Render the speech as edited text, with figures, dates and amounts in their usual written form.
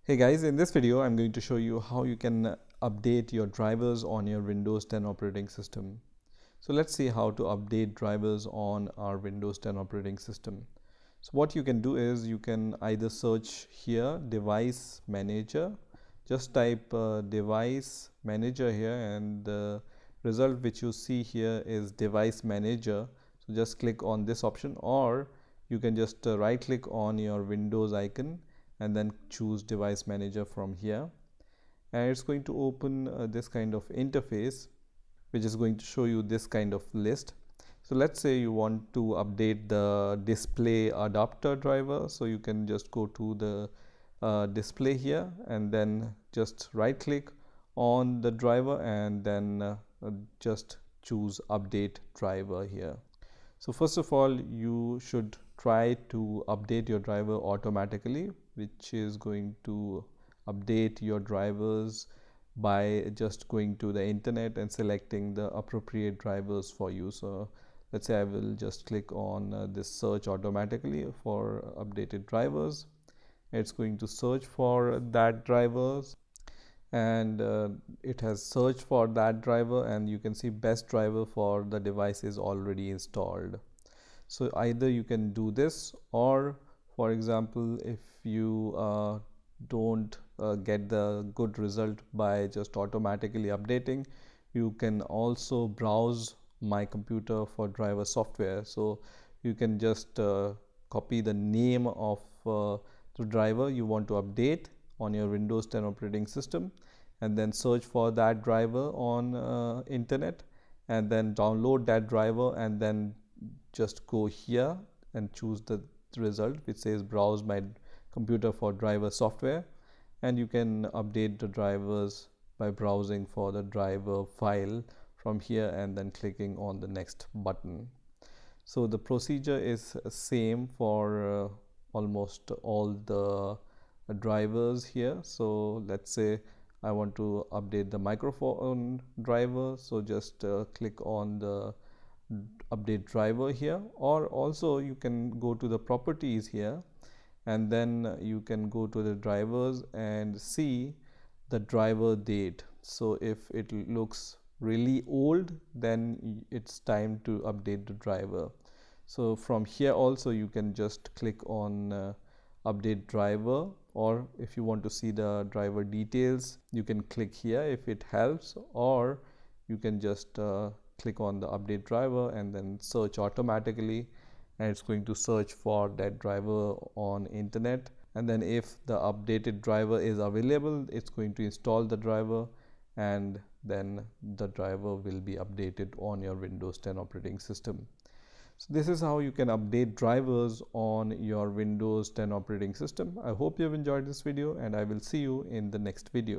Hey guys, in this video I'm going to show you how you can update your drivers on your Windows 10 operating system. So let's see how to update drivers on our Windows 10 operating system. So what you can do is you can either search here device manager, just type device manager here, and the result which you see here is device manager. So just click on this option, or you can just right click on your Windows icon and then choose device manager from here, and it's going to open this kind of interface which is going to show you this kind of list. So let's say you want to update the display adapter driver, so you can just go to the display here and then just right click on the driver and then just choose update driver here. So first of all, you should try to update your driver automatically, which is going to update your drivers by just going to the internet and selecting the appropriate drivers for you. So let's say I will just click on this search automatically for updated drivers. It's going to search for that drivers, and it has searched for that driver, and you can see best driver for the device is already installed. So either you can do this, or for example, if you don't get the good result by just automatically updating, you can also browse my computer for driver software. So you can just copy the name of the driver you want to update on your Windows 10 operating system, and then search for that driver on internet, and then download that driver, and then just go here and choose the result which says browse my computer for driver software, and you can update the drivers by browsing for the driver file from here and then clicking on the next button. So the procedure is same for almost all the drivers here. So let's say I want to update the microphone driver, so just click on the update driver here, or also you can go to the properties here, and then you can go to the drivers and see the driver date. So if it looks really old, then it's time to update the driver. So from here also you can just click on update driver, or if you want to see the driver details, you can click here if it helps, or you can just click on the update driver and then search automatically, and it's going to search for that driver on internet, and then if the updated driver is available, it's going to install the driver, and then the driver will be updated on your Windows 10 operating system. So this is how you can update drivers on your Windows 10 operating system. I hope you have enjoyed this video, and I will see you in the next video.